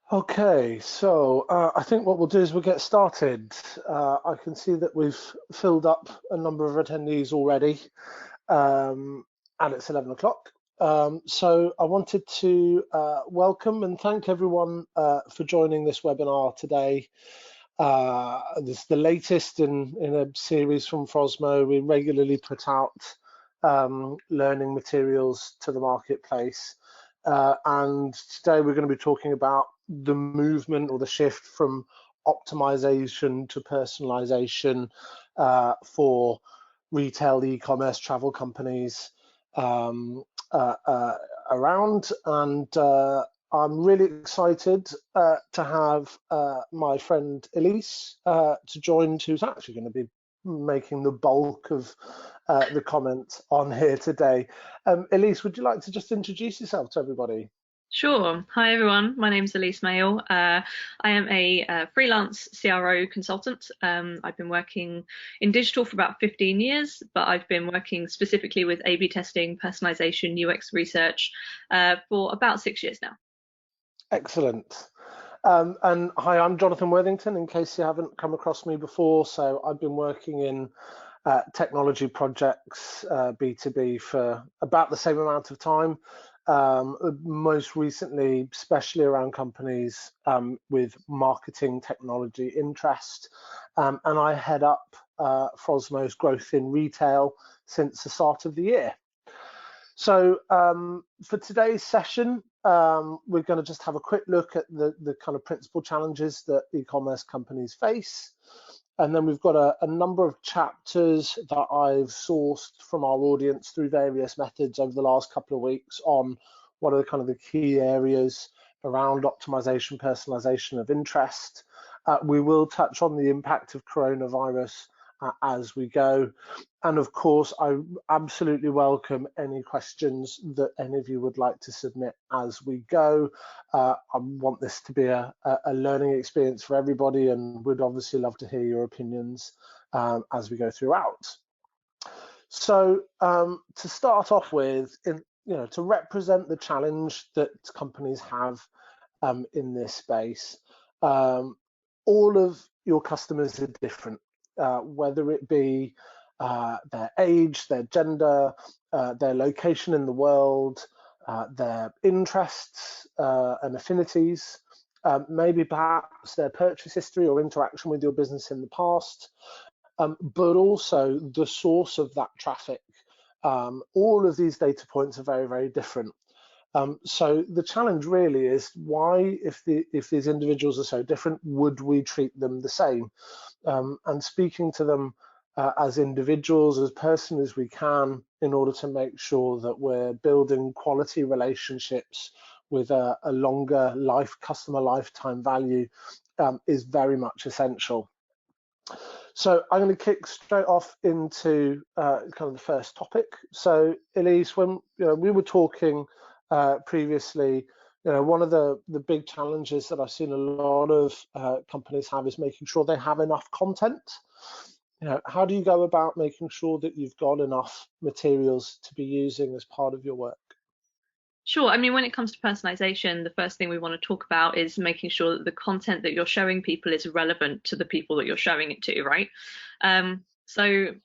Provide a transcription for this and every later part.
Okay, so I think what we'll do is we'll get started. I can see that we've filled up a number of attendees already, and it's 11 o'clock. So I wanted to welcome and thank everyone for joining this webinar today. This is the latest in a series from Frosmo. We regularly put out learning materials to the marketplace. And today we're going to be talking about the movement or the shift from optimization to personalization for retail, e-commerce, travel companies around. And I'm really excited to have my friend Elise to join, who's actually going to be making the bulk of the comment on here today. Elise, would you like to just introduce yourself to everybody? Sure. Hi, everyone. My name's Elise Mail. I am a freelance CRO consultant. I've been working in digital for about 15 years, but I've been working specifically with A/B testing, personalization, UX research for about 6 years now. Excellent. And hi, I'm Jonathan Worthington, in case you haven't come across me before. So I've been working in technology projects, B2B, for about the same amount of time. Most recently, especially around companies with marketing technology interest. And I head up Frosmo's growth in retail since the start of the year. So for today's session, we're going to just have a quick look at the kind of principal challenges that e-commerce companies face. And then we've got a number of chapters that I've sourced from our audience through various methods over the last couple of weeks on what are the kind of the key areas around optimization, personalization of interest. We will touch on the impact of coronavirus as we go. And of course, I absolutely welcome any questions that any of you would like to submit as we go. I want this to be a learning experience for everybody, and would obviously love to hear your opinions as we go throughout. So to start off with, to represent the challenge that companies have in this space, all of your customers are different. Whether it be their age, their gender, their location in the world, their interests and affinities, maybe perhaps their purchase history or interaction with your business in the past, but also the source of that traffic. All of these data points are very, very different. So the challenge really is why, if these individuals are so different, would we treat them the same? And speaking to them as individuals, as personally as we can, in order to make sure that we're building quality relationships with a longer customer lifetime value is very much essential. So I'm going to kick straight off into kind of the first topic. So Elise, when we were talking previously, one of the big challenges that I've seen a lot of companies have is making sure they have enough content. How do you go about making sure that you've got enough materials to be using as part of your work? Sure. I mean, when it comes to personalization, the first thing we want to talk about is making sure that the content that you're showing people is relevant to the people that you're showing it to, right? So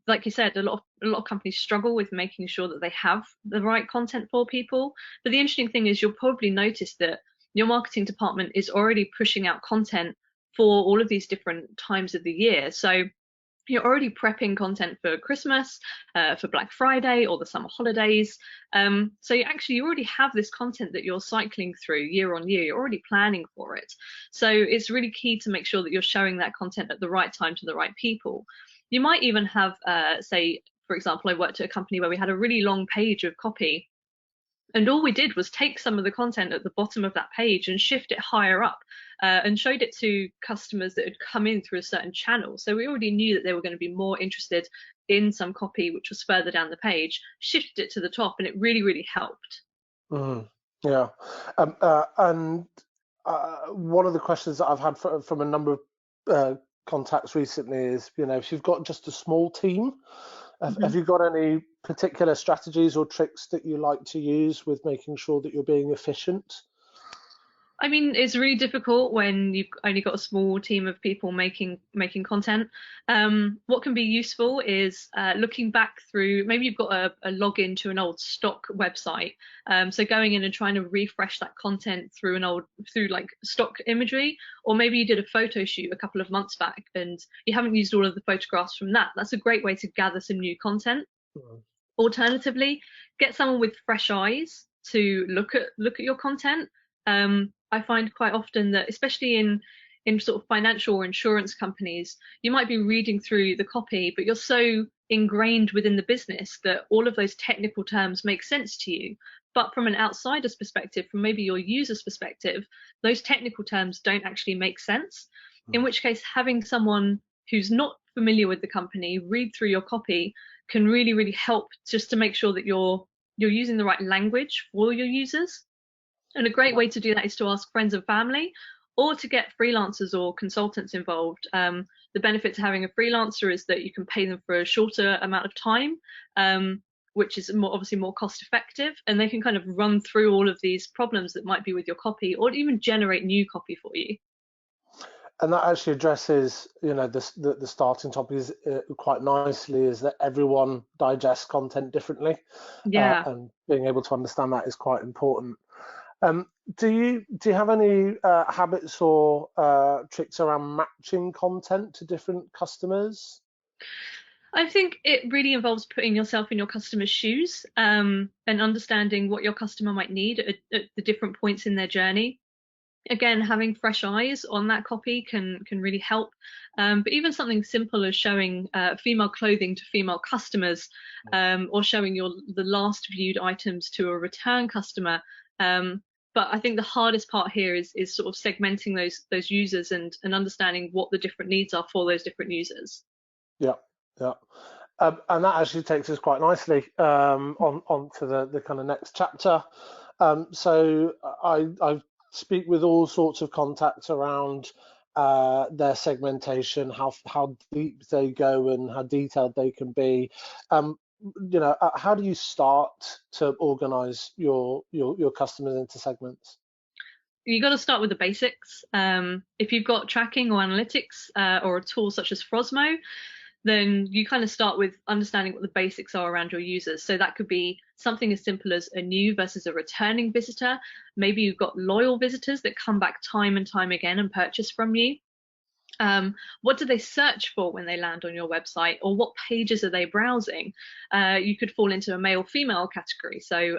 like you said, a lot of companies struggle with making sure that they have the right content for people. But the interesting thing is you'll probably notice that your marketing department is already pushing out content for all of these different times of the year. So you're already prepping content for Christmas, for Black Friday or the summer holidays. So you already have this content that you're cycling through year on year. You're already planning for it. So it's really key to make sure that you're showing that content at the right time to the right people. You might even have, say, for example, I worked at a company where we had a really long page of copy. And all we did was take some of the content at the bottom of that page and shift it higher up and showed it to customers that had come in through a certain channel. So we already knew that they were going to be more interested in some copy, which was further down the page, shifted it to the top, and it really, really helped. Yeah. And one of the questions that I've had from a number of contacts recently is, if you've got just a small team, have you got any particular strategies or tricks that you like to use with making sure that you're being efficient? I mean, it's really difficult when you've only got a small team of people making content. What can be useful is looking back through. Maybe you've got a login to an old stock website, so going in and trying to refresh that content through like stock imagery, or maybe you did a photo shoot a couple of months back and you haven't used all of the photographs from that. That's a great way to gather some new content. Mm. Alternatively, get someone with fresh eyes to look at your content. I find quite often that, especially in sort of financial or insurance companies, you might be reading through the copy, but you're so ingrained within the business that all of those technical terms make sense to you. But from an outsider's perspective, from maybe your user's perspective, those technical terms don't actually make sense. In which case, having someone who's not familiar with the company read through your copy can really, really help just to make sure that you're using the right language for your users. And a great way to do that is to ask friends and family or to get freelancers or consultants involved. The benefit to having a freelancer is that you can pay them for a shorter amount of time, which is obviously more cost effective, and they can kind of run through all of these problems that might be with your copy or even generate new copy for you. And that actually addresses, the starting topic is quite nicely, is that everyone digests content differently, Yeah. and being able to understand that is quite important. Do you have any habits or tricks around matching content to different customers? I think it really involves putting yourself in your customer's shoes, and understanding what your customer might need at the different points in their journey. Again, having fresh eyes on that copy can really help. But even something simple as showing female clothing to female customers, or showing the last viewed items to a return customer. But I think the hardest part here is sort of segmenting those users and understanding what the different needs are for those different users. Yeah, yeah. And that actually takes us quite nicely on to the kind of next chapter. So I speak with all sorts of contacts around their segmentation, how deep they go and how detailed they can be. How do you start to organize your customers into segments? You got to start with the basics. If you've got tracking or analytics, or a tool such as Frosmo, then you kind of start with understanding what the basics are around your users. So that could be something as simple as a new versus a returning visitor. Maybe you've got loyal visitors that come back time and time again and purchase from you. What do they search for when they land on your website, or what pages are they browsing? You could fall into a male-female category. So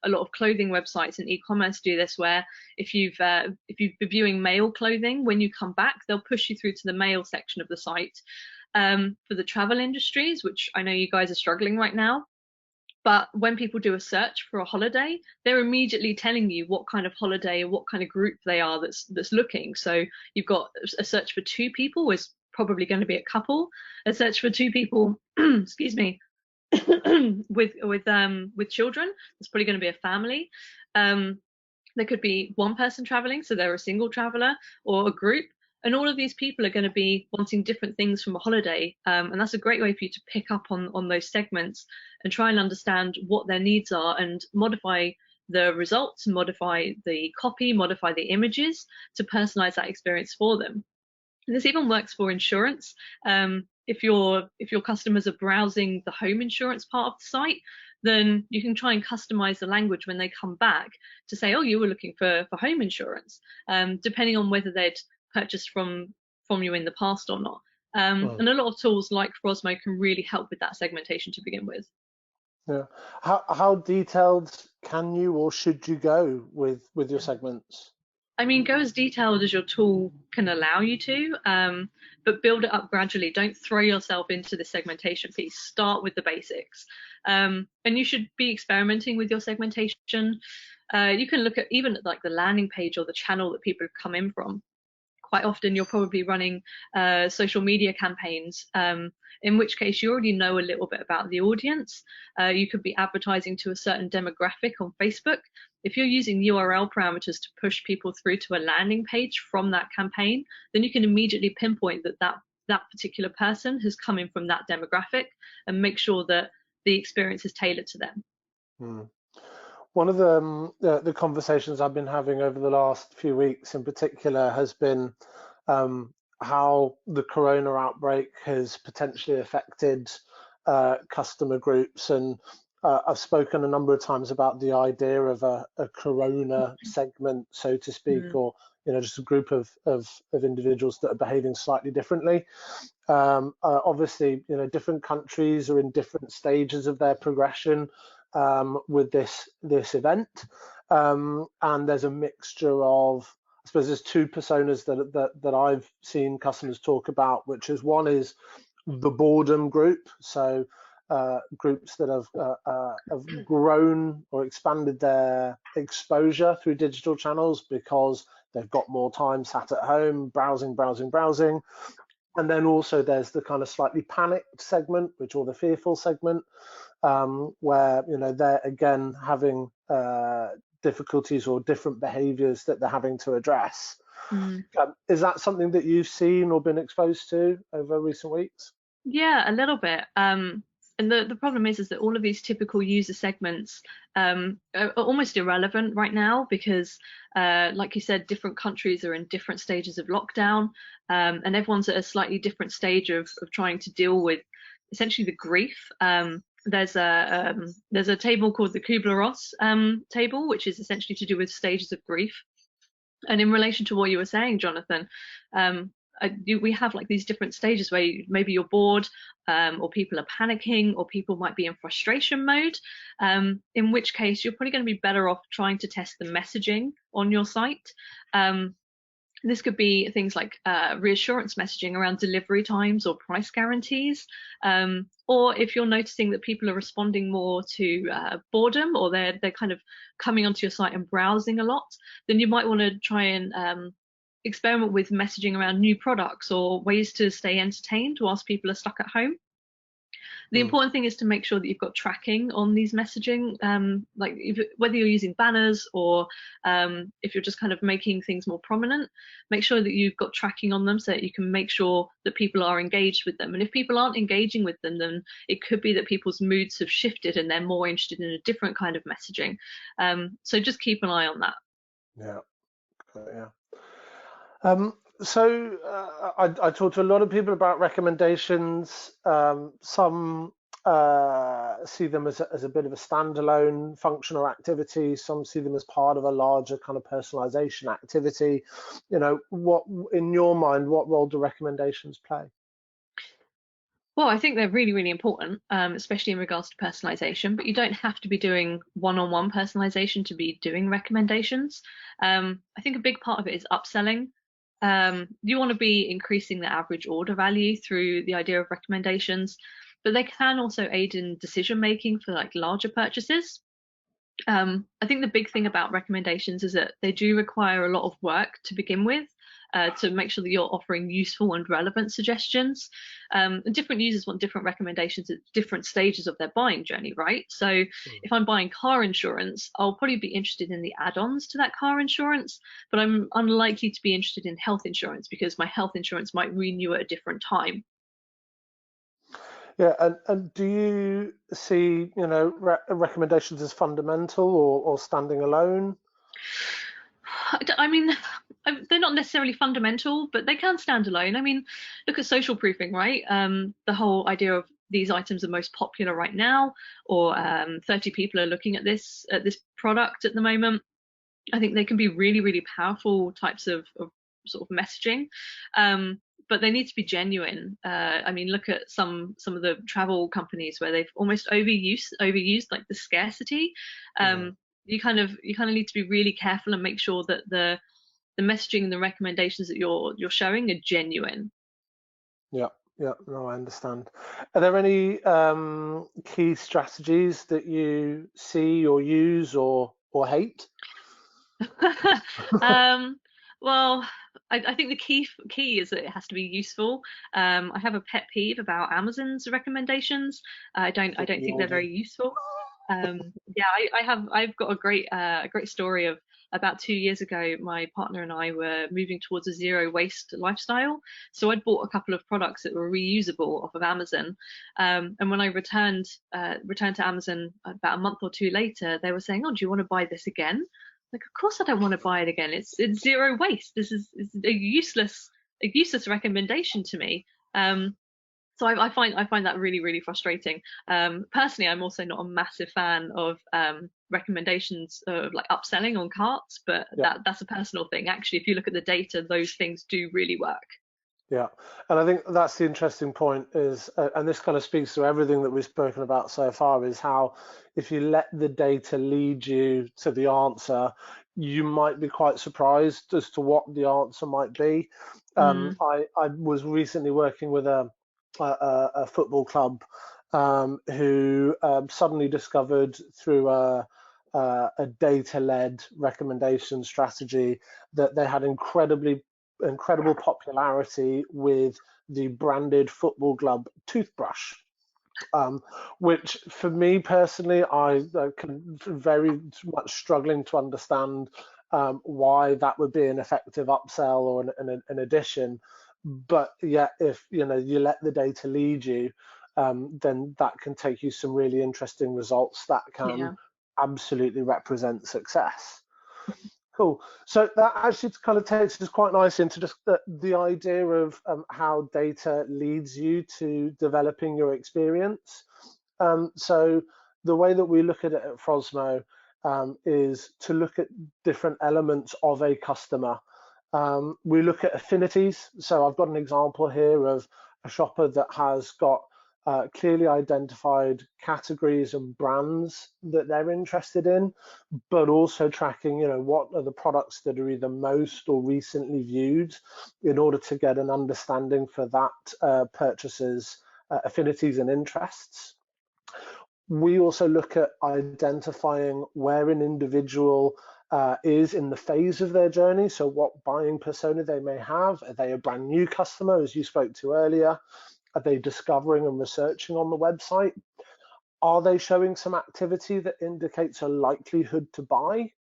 a lot of clothing websites and e-commerce do this, where if you've been viewing male clothing, when you come back, they'll push you through to the male section of the site. For the travel industries, which I know you guys are struggling right now, but when people do a search for a holiday, they're immediately telling you what kind of holiday or what kind of group they are that's looking. So you've got a search for two people is probably going to be a couple. A search for two people, excuse me, with children, it's probably going to be a family. There could be one person traveling, so they're a single traveler, or a group. And all of these people are going to be wanting different things from a holiday. And that's a great way for you to pick up on those segments and try and understand what their needs are and modify the results, modify the copy, modify the images to personalize that experience for them. And this even works for insurance. If your customers are browsing the home insurance part of the site, then you can try and customize the language when they come back to say, oh, you were looking for home insurance, depending on whether they'd purchased from you in the past or not. And a lot of tools like Frosmo can really help with that segmentation to begin with. Yeah. How detailed can you or should you go with your segments? I mean, go as detailed as your tool can allow you to, but build it up gradually. Don't throw yourself into the segmentation piece. Start with the basics. And you should be experimenting with your segmentation. You can look at even like the landing page or the channel that people have come in from. Quite often you're probably running social media campaigns, in which case you already know a little bit about the audience. You could be advertising to a certain demographic on Facebook. If you're using URL parameters to push people through to a landing page from that campaign, then you can immediately pinpoint that particular person has come in from that demographic and make sure that the experience is tailored to them. One of the conversations I've been having over the last few weeks in particular has been how the corona outbreak has potentially affected customer groups. And I've spoken a number of times about the idea of a corona segment, so to speak, Mm, or just a group of individuals that are behaving slightly differently. Obviously, different countries are in different stages of their progression with this event, and there's a mixture of. I suppose there's two personas that I've seen customers talk about, which is one is the boredom group, so groups that have grown or expanded their exposure through digital channels because they've got more time sat at home browsing. And then also there's the kind of slightly panicked segment, or the fearful segment, where they're again having difficulties or different behaviours that they're having to address. mm. Is that something that you've seen or been exposed to over recent weeks? Yeah, a little bit. And the problem is that all of these typical user segments are almost irrelevant right now because, like you said, different countries are in different stages of lockdown, and everyone's at a slightly different stage of trying to deal with essentially the grief. There's a table called the Kubler-Ross table, which is essentially to do with stages of grief. And in relation to what you were saying, Jonathan, um, we have like these different stages where maybe you're bored, or people are panicking, or people might be in frustration mode. In which case, you're probably going to be better off trying to test the messaging on your site. Um, this could be things like reassurance messaging around delivery times or price guarantees. Or if you're noticing that people are responding more to boredom, or they're kind of coming onto your site and browsing a lot, then you might want to try and experiment with messaging around new products or ways to stay entertained whilst people are stuck at home. The Mm. important thing is to make sure that you've got tracking on these messaging, like whether you're using banners or if you're just kind of making things more prominent, make sure that you've got tracking on them so that you can make sure that people are engaged with them. And if people aren't engaging with them, then it could be that people's moods have shifted and they're more interested in a different kind of messaging. So just keep an eye on that. Yeah, yeah. So I talked to a lot of people about recommendations. Some see them as a bit of a standalone function or activity. Some see them as part of a larger kind of personalization activity. What, in your mind, what role do recommendations play? Well, I think they're really, really important, especially in regards to personalization, but you don't have to be doing one-on-one personalization to be doing recommendations. I think a big part of it is upselling. You want to be increasing the average order value through the idea of recommendations, but they can also aid in decision making for like larger purchases. I think the big thing about recommendations is that they do require a lot of work to begin with, to make sure that you're offering useful and relevant suggestions. And different users want different recommendations at different stages of their buying journey, right? So if I'm buying car insurance, I'll probably be interested in the add-ons to that car insurance, but I'm unlikely to be interested in health insurance because my health insurance might renew at a different time. Yeah, and do you see, recommendations as fundamental or standing alone? I mean, they're not necessarily fundamental, but they can stand alone. I mean, look at social proofing, right? The whole idea of these items are most popular right now, or 30 people are looking at this product at the moment. I think they can be really, really powerful types of sort of messaging. But they need to be genuine. I mean, look at some of the travel companies where they've almost overused like the scarcity. Yeah. You kind of need to be really careful and make sure that the messaging and the recommendations that you're showing are genuine. Yeah, yeah, no, I understand. Are there any key strategies that you see or use or hate? um, well, I think the key is that it has to be useful. I have a pet peeve about Amazon's recommendations. I don't think they're very useful. Yeah, I've got a great story of about 2 years ago. My partner and I were moving towards a zero waste lifestyle. So I'd bought a couple of products that were reusable off of Amazon. And when I returned to Amazon about a month or two later, they were saying, "Oh, do you want to buy this again?" Like, of course I don't want to buy it again. It's zero waste. This is a useless recommendation to me. So I find that really really frustrating. Personally, I'm also not a massive fan of recommendations of like upselling on carts, but Yeah. that's a personal thing. Actually, if you look at the data, those things do really work. Yeah, and I think that's the interesting point is, and this kind of speaks to everything that we've spoken about so far, is how if you let the data lead you to the answer, you might be quite surprised as to what the answer might be. Mm, I was recently working with a football club who suddenly discovered through a data-led recommendation strategy that they had incredible popularity with the branded football club toothbrush, which for me personally, I can very much struggling to understand why that would be an effective upsell or an addition. But yet, if you know you let the data lead you, then that can take you some really interesting results that can yeah. absolutely represent success. Cool. So that actually kind of takes us quite nicely into just the idea of how data leads you to developing your experience. So the way that we look at it at Frosmo is to look at different elements of a customer. We look at affinities. So I've got an example here of a shopper that has got clearly identified categories and brands that they're interested in, but also tracking, you know, what are the products that are either most or recently viewed in order to get an understanding for that purchaser's affinities and interests. We also look at identifying where an individual is in the phase of their journey. So what buying persona they may have. Are they a brand new customer, as you spoke to earlier? Are they discovering and researching on the website? Are they showing some activity that indicates a likelihood to buy?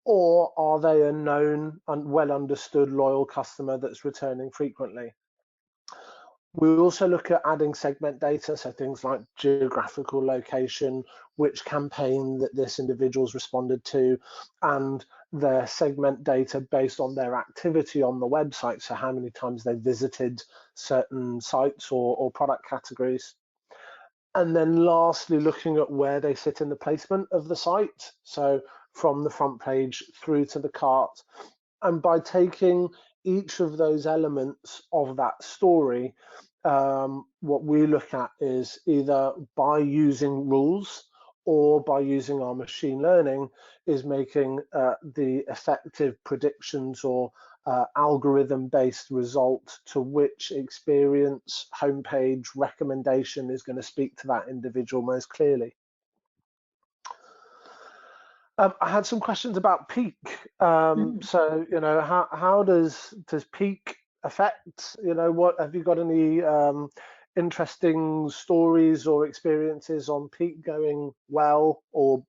Or are they a known and well understood loyal customer that's returning frequently? We also look at adding segment data, so things like geographical location, which campaign that this individual's responded to, and their segment data based on their activity on the website, so how many times they visited certain sites or product categories. And then lastly, looking at where they sit in the placement of the site, so from the front page through to the cart. And by taking each of those elements of that story, what we look at is either by using rules or by using our machine learning is making the effective predictions or algorithm-based result to which experience, homepage, recommendation is going to speak to that individual most clearly. I had some questions about peak. Mm. So, you know, how does peak affect, you know, what have you got any interesting stories or experiences on peak going well or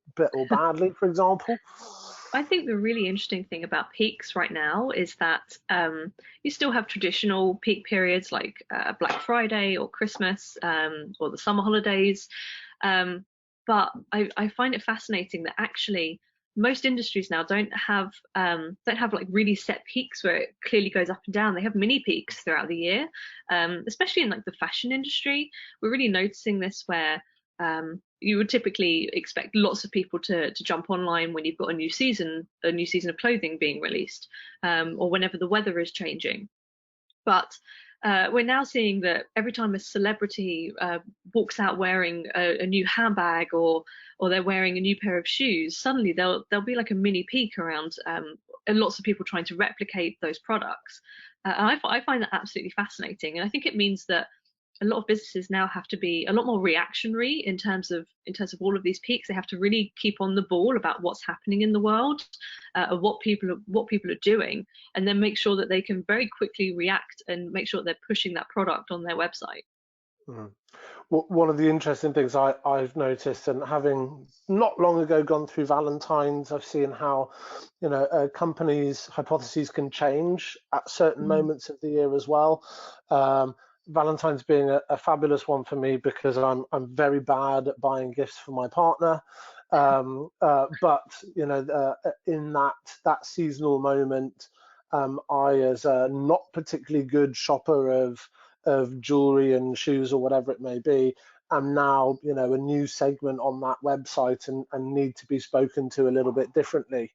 badly, for example? I think the really interesting thing about peaks right now is that you still have traditional peak periods like Black Friday or Christmas or the summer holidays. Um, but I find it fascinating that actually most industries now don't have like really set peaks where it clearly goes up and down. They have mini peaks throughout the year, especially in like the fashion industry. We're really noticing this where you would typically expect lots of people to jump online when you've got a new season of clothing being released, or whenever the weather is changing. But we're now seeing that every time a celebrity walks out wearing a new handbag or they're wearing a new pair of shoes, suddenly there'll be like a mini peak around, and lots of people trying to replicate those products. And I find that absolutely fascinating, and I think it means that a lot of businesses now have to be a lot more reactionary in terms of all of these peaks. They have to really keep on the ball about what's happening in the world, and what people are doing, and then make sure that they can very quickly react and make sure that they're pushing that product on their website. Mm. One of the interesting things I've noticed, and having not long ago gone through Valentine's, I've seen how, companies' hypotheses can change at certain Mm. moments of the year as well. Um, Valentine's being a fabulous one for me because I'm very bad at buying gifts for my partner. But in that seasonal moment, I, as a not particularly good shopper of jewelry and shoes or whatever it may be, am now a new segment on that website, and need to be spoken to a little bit differently,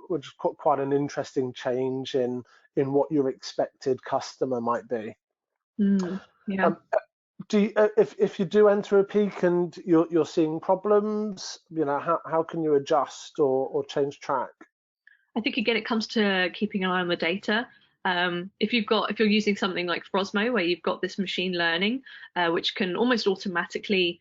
which is quite an interesting change in what your expected customer might be. Mm. Yeah. Um, do you, if you do enter a peak and you're seeing problems, how can you adjust or change track? I think again it comes to keeping an eye on the data. If you're using something like Frosmo, where you've got this machine learning, which can almost automatically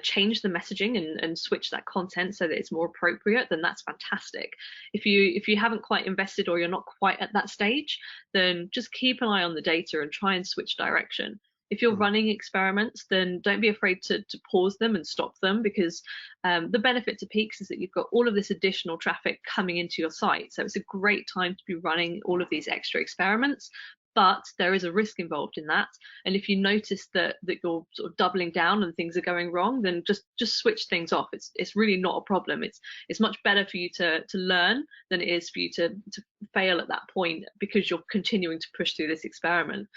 change the messaging and switch that content so that it's more appropriate, then that's fantastic. If you haven't quite invested or you're not quite at that stage, then just keep an eye on the data and try and switch direction. If you're Mm. running experiments, then don't be afraid to pause them and stop them, because the benefit to peaks is that you've got all of this additional traffic coming into your site. So it's a great time to be running all of these extra experiments, but there is a risk involved in that. And if you notice that you're sort of doubling down and things are going wrong, then just switch things off. It's really not a problem. It's much better for you to learn than it is for you to fail at that point because you're continuing to push through this experiment.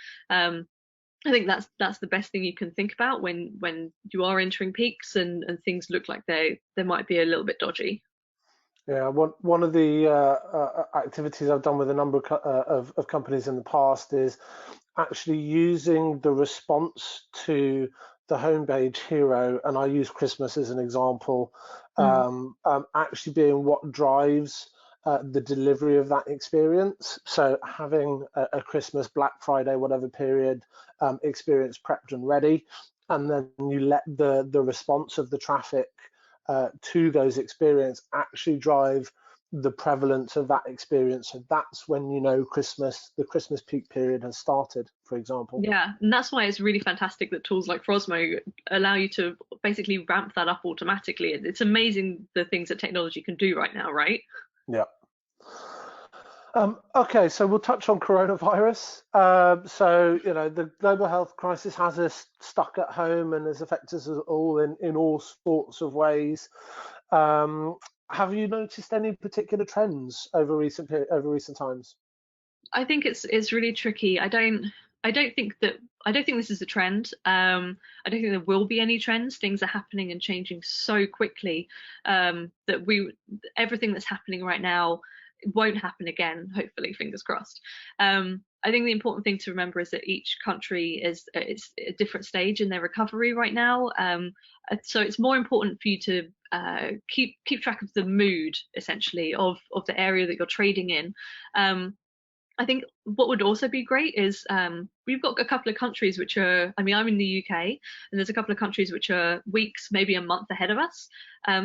I think that's the best thing you can think about when you are entering peaks and things look like they might be a little bit dodgy. Yeah, one of the activities I've done with a number of companies in the past is actually using the response to the homepage hero, and I use Christmas as an example, Mm. actually being what drives the delivery of that experience. So having a Christmas, Black Friday, whatever period experience prepped and ready, and then you let the response of the traffic to those experience actually drive the prevalence of that experience. So that's when the Christmas peak period has started, for example. Yeah, and that's why it's really fantastic that tools like Frosmo allow you to basically ramp that up automatically. It's amazing the things that technology can do right now, right? Yeah. Okay, so we'll touch on coronavirus. So, the global health crisis has us stuck at home and has affected us all in all sorts of ways. Um, have you noticed any particular trends over recent times? I think it's really tricky. I don't think this is a trend. I don't think there will be any trends. Things are happening and changing so quickly that we everything that's happening right now won't happen again. Hopefully, fingers crossed. I think the important thing to remember is that each country is at a different stage in their recovery right now. So it's more important for you to keep track of the mood essentially of the area that you're trading in. Um, I think what would also be great is we've got a couple of countries which are, I mean, I'm in the UK, and there's a couple of countries which are weeks, maybe a month ahead of us.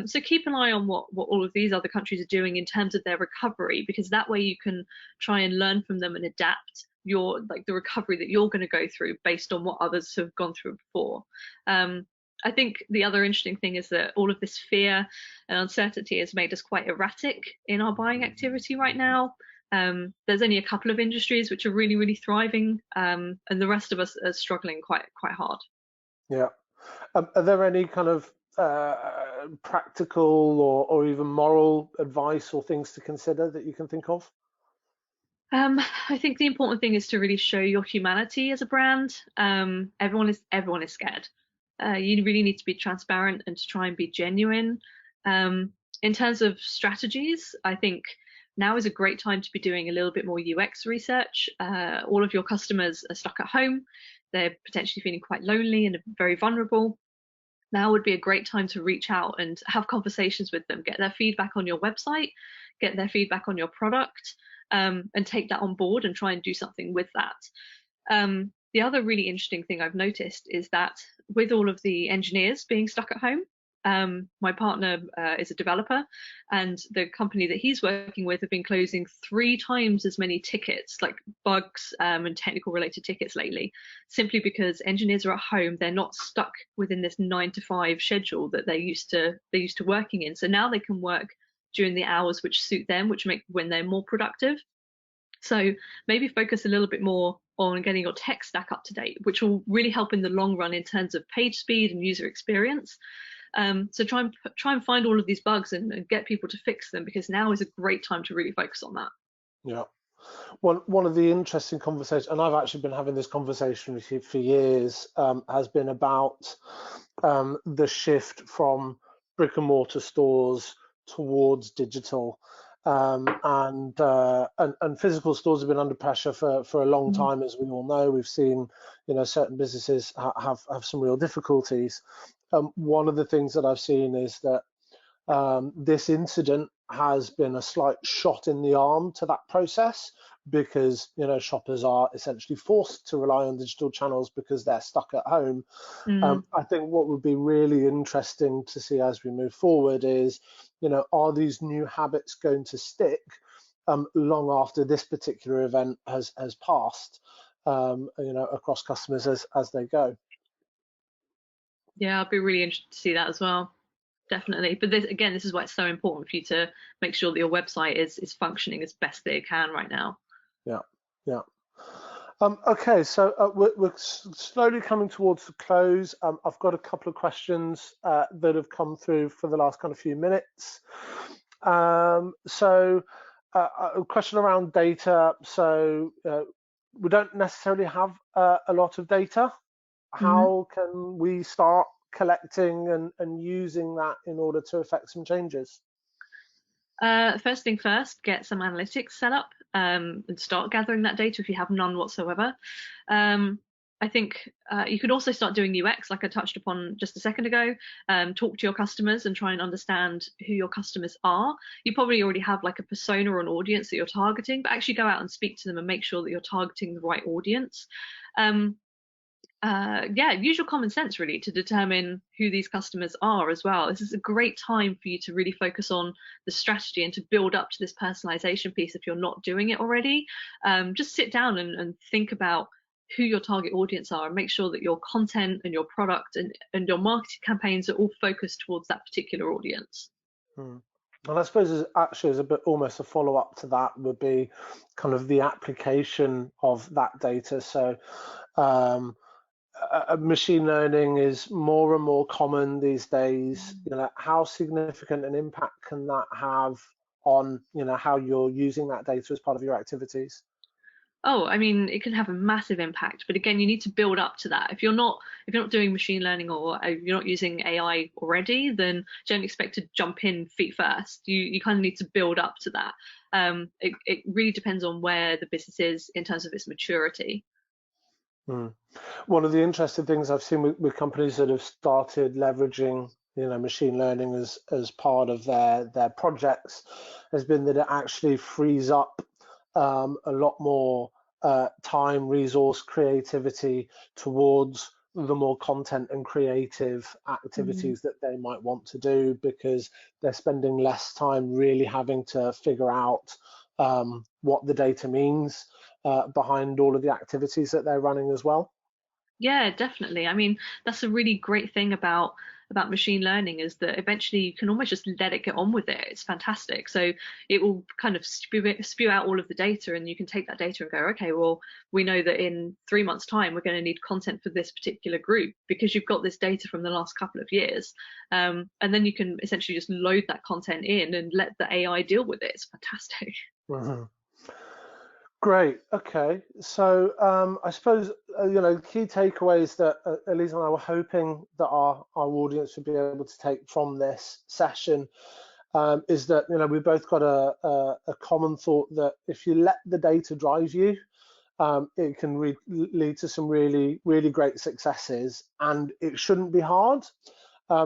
So keep an eye on what all of these other countries are doing in terms of their recovery, because that way you can try and learn from them and adapt the recovery that you're going to go through based on what others have gone through before. I think the other interesting thing is that all of this fear and uncertainty has made us quite erratic in our buying activity right now. There's only a couple of industries which are really, really thriving, and the rest of us are struggling quite hard. Yeah. Are there any kind of practical or even moral advice or things to consider that you can think of? I think the important thing is to really show your humanity as a brand. Everyone is scared. You really need to be transparent and to try and be genuine. Um, in terms of strategies, I think now is a great time to be doing a little bit more UX research. All of your customers are stuck at home. They're potentially feeling quite lonely and very vulnerable. Now would be a great time to reach out and have conversations with them, get their feedback on your website, get their feedback on your product, and take that on board and try and do something with that. The other really interesting thing I've noticed is that with all of the engineers being stuck at home, My partner is a developer, and the company that he's working with have been closing 3 times as many tickets, like bugs and technical related tickets lately, simply because engineers are at home. They're not stuck within this 9 to 5 schedule that they're used to working in. So now they can work during the hours which suit them, which make when they're more productive. So maybe focus a little bit more on getting your tech stack up to date, which will really help in the long run in terms of page speed and user experience. So try and find all of these bugs and get people to fix them, because now is a great time to really focus on that. Yeah. One of the interesting conversations, and I've actually been having this conversation with you for years, has been about the shift from brick and mortar stores towards digital. And physical stores have been under pressure for a long time, as we all know. We've seen, certain businesses have some real difficulties. One of the things that I've seen is that this incident has been a slight shot in the arm to that process, because shoppers are essentially forced to rely on digital channels because they're stuck at home. I think what would be really interesting to see as we move forward is, are these new habits going to stick long after this particular event has passed, across customers as they go. Yeah, I'd be really interested to see that as well. Definitely. But this is why it's so important for you to make sure that your website is functioning as best that it can right now. Yeah, yeah. Okay, so we're slowly coming towards the close. I've got a couple of questions that have come through for the last kind of few minutes. So a question around data. So we don't necessarily have a lot of data. How can we start collecting and using that in order to affect some changes? First thing first, get some analytics set up and start gathering that data if you have none whatsoever. I think you could also start doing UX, like I touched upon just a second ago. Talk to your customers and try and understand who your customers are. You probably already have like a persona or an audience that you're targeting, but actually go out and speak to them and make sure that you're targeting the right audience. Use your common sense really to determine who these customers are as well. This is a great time for you to really focus on the strategy and to build up to this personalization piece if you're not doing it already. Just sit down and think about who your target audience are, and make sure that your content and your product and your marketing campaigns are all focused towards that particular audience. And I suppose as a bit almost a follow-up to that would be kind of the application of that data. So machine learning is more and more common these days. How significant an impact can that have on how you're using that data as part of your activities? Oh, I mean, it can have a massive impact, but again, you need to build up to that. If you're not doing machine learning or you're not using AI already, then don't expect to jump in feet first. You kind of need to build up to that. It really depends on where the business is in terms of its maturity. One of the interesting things I've seen with companies that have started leveraging machine learning as part of their projects has been that it actually frees up a lot more time, resource, creativity towards the more content and creative activities that they might want to do, because they're spending less time really having to figure out what the data means behind all of the activities that they're running as well. Yeah, definitely. I mean, that's a really great thing about machine learning, is that eventually you can almost just let it get on with it. It's fantastic. So it will kind of spew out all of the data, and you can take that data and go, okay, well, we know that in 3 months' time we're going to need content for this particular group because you've got this data from the last couple of years. And then you can essentially just load that content in and let the AI deal with it. It's fantastic. Great. Okay. So I suppose key takeaways that Elisa and I were hoping that our audience would be able to take from this session is that we both got a common thought that if you let the data drive you, it can lead to some really great successes, and it shouldn't be hard.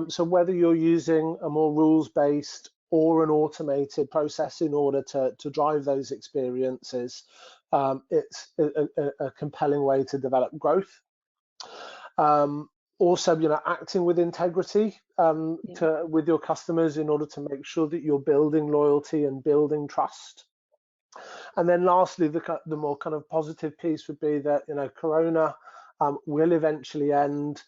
So whether you're using a more rules-based or an automated process in order to drive those experiences, it's a compelling way to develop growth. Also, acting with integrity Yeah. with your customers in order to make sure that you're building loyalty and building trust. And then lastly, the more kind of positive piece would be that, Corona will eventually end.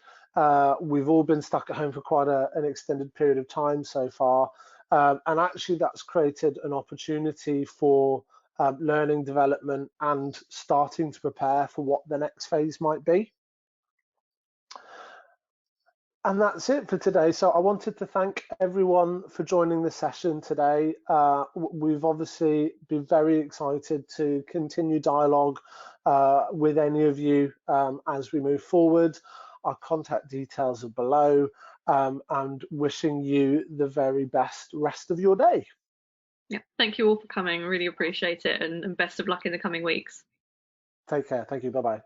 We've all been stuck at home for quite an extended period of time so far. And actually that's created an opportunity for learning, development, and starting to prepare for what the next phase might be. And that's it for today. So I wanted to thank everyone for joining the session today. We've obviously been very excited to continue dialogue with any of you as we move forward. Our contact details are below, and wishing you the very best rest of your day. Yeah. Thank you all for coming. Really appreciate it, and best of luck in the coming weeks. Take care. Thank you. Bye-bye.